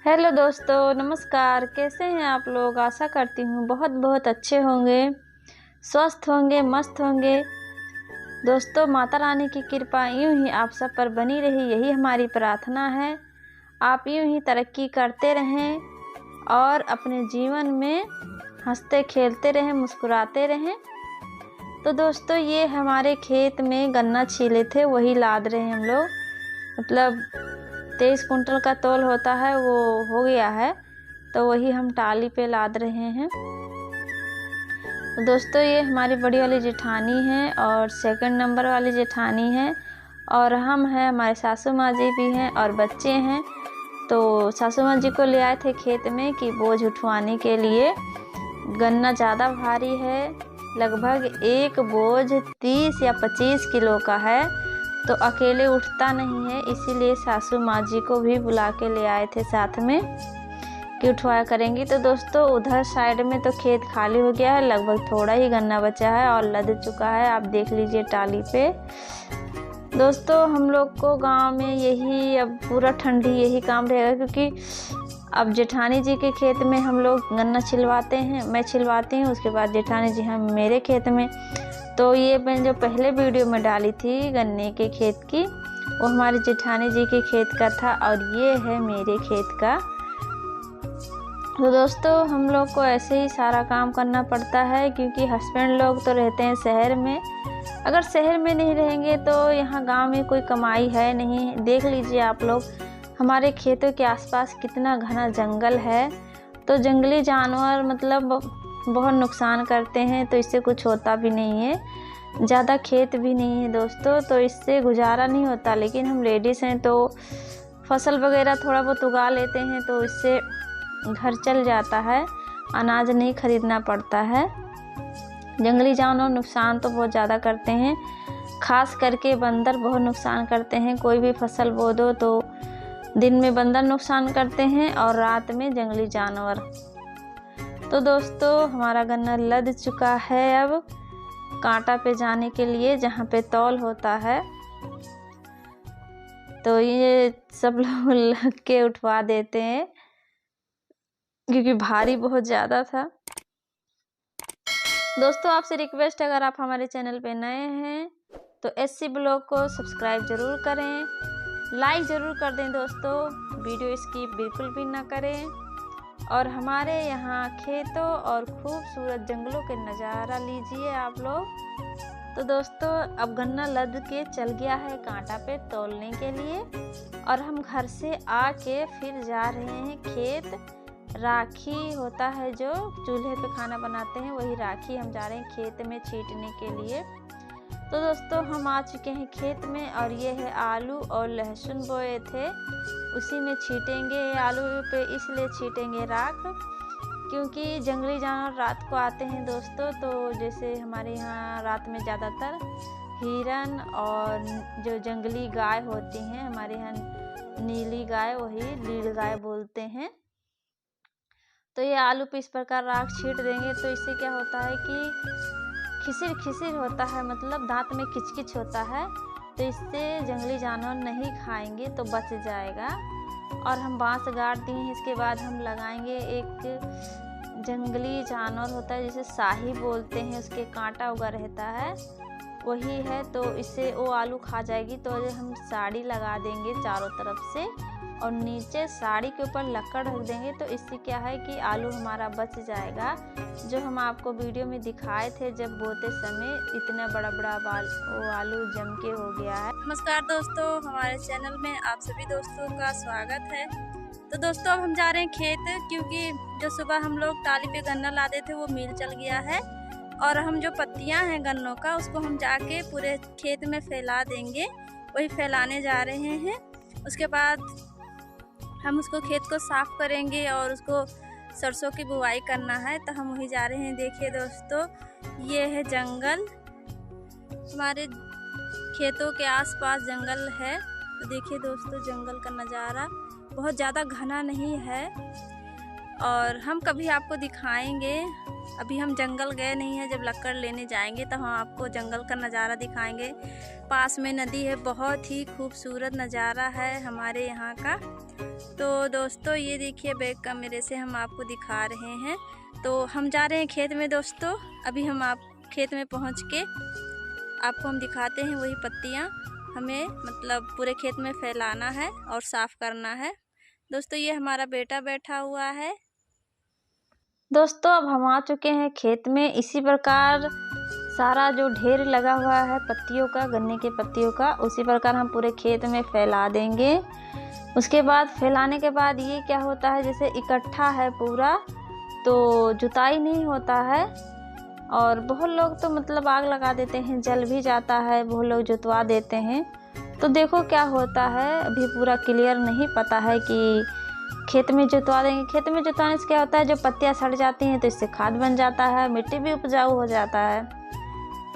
Hello दोस्तों, नमस्कार। कैसे हैं आप लोग? आशा करती हूँ बहुत बहुत अच्छे होंगे, स्वस्थ होंगे, मस्त होंगे। दोस्तों, माता रानी की कृपा यूं ही आप सब पर बनी रही, यही हमारी प्रार्थना है। आप यूं ही तरक्की करते रहें और अपने जीवन में हंसते खेलते रहें, मुस्कुराते रहें। तो दोस्तों, ये हमारे खेत में गन्ना छीले थे, वही लाद रहे हैं हम लोग। मतलब 23 कुंटल का तौल होता है, वो हो गया है, तो वही हम टाली पे लाद रहे हैं। तो दोस्तों, ये हमारी बड़ी वाली जेठानी है और सेकंड नंबर वाली जेठानी है, और हम हैं, हमारे सासू माँ जी भी हैं और बच्चे हैं। तो सासू माँ जी को ले आए थे खेत में कि बोझ उठवाने के लिए। गन्ना ज़्यादा भारी है, लगभग एक बोझ 30 या 25 किलो का है, तो अकेले उठता नहीं है। इसीलिए सासू माँ जी को भी बुला के ले आए थे साथ में कि उठवाया करेंगी। तो दोस्तों, उधर साइड में तो खेत खाली हो गया है, लगभग थोड़ा ही गन्ना बचा है और लद चुका है, आप देख लीजिए टाली पे। दोस्तों, हम लोग को गांव में यही अब पूरा ठंडी यही काम रहेगा, क्योंकि अब जेठानी जी के खेत में हम लोग गन्ना छिलवाते हैं, मैं छिलवाती हूँ, उसके बाद जेठानी जी हम मेरे खेत में। तो ये मैं जो पहले वीडियो में डाली थी गन्ने के खेत की, वो हमारी जेठानी जी के खेत का था, और ये है मेरे खेत का। तो दोस्तों, हम लोग को ऐसे ही सारा काम करना पड़ता है, क्योंकि हस्बैंड लोग तो रहते हैं शहर में। अगर शहर में नहीं रहेंगे तो यहाँ गांव में कोई कमाई है नहीं। देख लीजिए आप लोग, हमारे खेतों के आसपास कितना घना जंगल है। तो जंगली जानवर मतलब बहुत नुकसान करते हैं, तो इससे कुछ होता भी नहीं है। ज़्यादा खेत भी नहीं है दोस्तों, तो इससे गुजारा नहीं होता। लेकिन हम लेडीज़ हैं तो फसल वगैरह थोड़ा बहुत उगा लेते हैं, तो इससे घर चल जाता है, अनाज नहीं खरीदना पड़ता है। जंगली जानवर नुकसान तो बहुत ज़्यादा करते हैं, खास करके बंदर बहुत नुकसान करते हैं। कोई भी फसल बो दो तो दिन में बंदर नुकसान करते हैं और रात में जंगली जानवर। तो दोस्तों, हमारा गन्ना लद चुका है अब कांटा पे जाने के लिए, जहाँ पे तौल होता है। तो ये सब लोग लग के उठवा देते हैं, क्योंकि भारी बहुत ज़्यादा था। दोस्तों, आपसे रिक्वेस्ट है, अगर आप हमारे चैनल पे नए हैं तो SC ब्लॉग को सब्सक्राइब ज़रूर करें, लाइक ज़रूर कर दें दोस्तों, वीडियो स्किप बिल्कुल भी ना करें। और हमारे यहाँ खेतों और खूबसूरत जंगलों के नज़ारा लीजिए आप लोग। तो दोस्तों, अब गन्ना लद के चल गया है कांटा पे तौलने के लिए, और हम घर से आके फिर जा रहे हैं खेत। राखी होता है जो चूल्हे पे खाना बनाते हैं, वही राखी हम जा रहे हैं खेत में छींटने के लिए। तो दोस्तों, हम आ चुके हैं खेत में, और ये है आलू और लहसुन बोए थे, उसी में छींटेंगे। आलू पे इसलिए छींटेंगे राख, क्योंकि जंगली जानवर रात को आते हैं दोस्तों। तो जैसे हमारे यहाँ रात में ज़्यादातर हिरन और जो जंगली गाय होती हैं, हमारे यहाँ नीली गाय, वही नील गाय बोलते हैं। तो ये आलू पे इस प्रकार राख छींट देंगे, तो इससे क्या होता है कि खिसिर खिसिर होता है, मतलब दांत में किचकिच होता है, तो इससे जंगली जानवर नहीं खाएंगे, तो बच जाएगा। और हम बांस गाड़ दिए हैं, इसके बाद हम लगाएंगे एक जंगली जानवर होता है जिसे शाही बोलते हैं, उसके कांटा उगा रहता है, वही है। तो इससे वो आलू खा जाएगी। तो हम साड़ी लगा देंगे चारों तरफ से, और नीचे साड़ी के ऊपर लकड़ रख देंगे, तो इससे क्या है कि आलू हमारा बच जाएगा। जो हम आपको वीडियो में दिखाए थे, जब बोते समय इतना बड़ा बड़ा वो आलू जम के हो गया है। नमस्कार दोस्तों, हमारे चैनल में आप सभी दोस्तों का स्वागत है। तो दोस्तों, अब हम जा रहे हैं खेत, क्योंकि जो सुबह हम लोग टाली पे गन्ना लादे थे वो मिल चल गया है, और हम जो पत्तियां हैं गन्नों का, उसको हम जाके पूरे खेत में फैला देंगे, वही फैलाने जा रहे हैं। उसके बाद हम उसको खेत को साफ करेंगे और उसको सरसों की बुवाई करना है, तो हम वही जा रहे हैं। देखिए दोस्तों, ये है जंगल, हमारे खेतों के आसपास जंगल है। तो देखिए दोस्तों, जंगल का नज़ारा बहुत ज़्यादा घना नहीं है, और हम कभी आपको दिखाएंगे। अभी हम जंगल गए नहीं हैं, जब लक्कड़ लेने जाएंगे तो हम आपको जंगल का नज़ारा दिखाएंगे। पास में नदी है, बहुत ही खूबसूरत नज़ारा है हमारे यहाँ का। तो दोस्तों ये देखिए, बैक कैमरे से हम आपको दिखा रहे हैं। तो हम जा रहे हैं खेत में दोस्तों। अभी हम आप खेत में पहुँच के आपको हम दिखाते हैं। वही पत्तियाँ हमें मतलब पूरे खेत में फैलाना है और साफ़ करना है। दोस्तों ये हमारा बेटा बैठा हुआ है। दोस्तों अब हम आ चुके हैं खेत में। इसी प्रकार सारा जो ढेर लगा हुआ है पत्तियों का, गन्ने के पत्तियों का, उसी प्रकार हम पूरे खेत में फैला देंगे। उसके बाद फैलाने के बाद ये क्या होता है, जैसे इकट्ठा है पूरा तो जुताई नहीं होता है। और बहुत लोग तो मतलब आग लगा देते हैं, जल भी जाता है, बहुत लोग जुतवा देते हैं। तो देखो क्या होता है, अभी पूरा क्लियर नहीं पता है कि खेत में जुतवा देंगे। खेत में जुतवाने से क्या होता है, जो पत्तियां सड़ जाती हैं तो इससे खाद बन जाता है, मिट्टी भी उपजाऊ हो जाता है।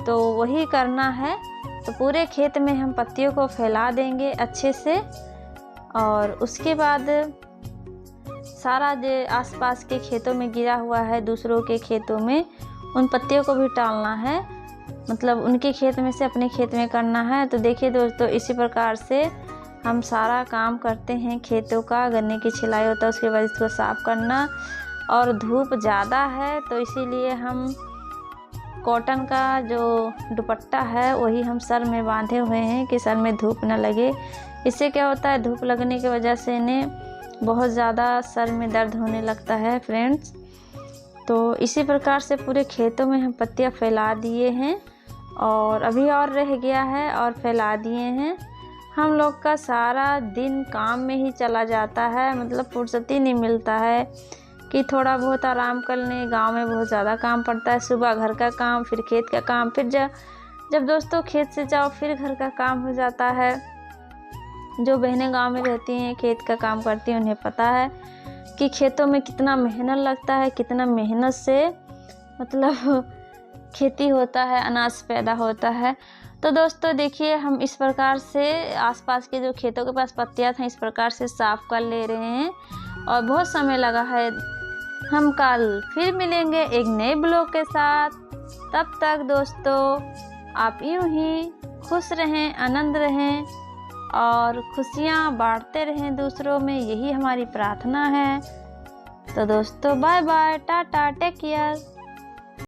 तो वही करना है। तो पूरे खेत में हम पत्तियों को फैला देंगे अच्छे से। और उसके बाद सारा जो आसपास के खेतों में गिरा हुआ है, दूसरों के खेतों में, उन पत्तियों को भी टालना है। मतलब उनके खेत में से अपने खेत में करना है। तो देखिए दोस्तों, इसी प्रकार से हम सारा काम करते हैं खेतों का। गन्ने की छिलाई होता है, उसके बाद इसको साफ़ करना। और धूप ज़्यादा है तो इसीलिए हम कॉटन का जो दुपट्टा है वही हम सर में बांधे हुए हैं कि सर में धूप न लगे। इससे क्या होता है, धूप लगने की वजह से इन्हें बहुत ज़्यादा सर में दर्द होने लगता है फ्रेंड्स। तो इसी प्रकार से पूरे खेतों में हम पत्तियां फैला दिए हैं। और अभी और रह गया है और फैला दिए हैं। हम लोग का सारा दिन काम में ही चला जाता है, मतलब फुर्सत ही नहीं मिलता है कि थोड़ा बहुत आराम कर लें। गाँव में बहुत ज़्यादा काम पड़ता है, सुबह घर का काम, फिर खेत का काम, फिर जब दोस्तों खेत से जाओ फिर घर का काम हो जाता है। जो बहनें गांव में रहती हैं, खेत का काम करती हैं, उन्हें पता है कि खेतों में कितना मेहनत लगता है, कितना मेहनत से मतलब खेती होता है, अनाज पैदा होता है। तो दोस्तों देखिए, हम इस प्रकार से आसपास के जो खेतों के पास पत्तियां थी इस प्रकार से साफ़ कर ले रहे हैं। और बहुत समय लगा है। हम कल फिर मिलेंगे एक नए ब्लॉग के साथ। तब तक दोस्तों आप यूं ही खुश रहें, आनंद रहें और खुशियाँ बांटते रहें दूसरों में, यही हमारी प्रार्थना है। तो दोस्तों bye bye, tata, take care.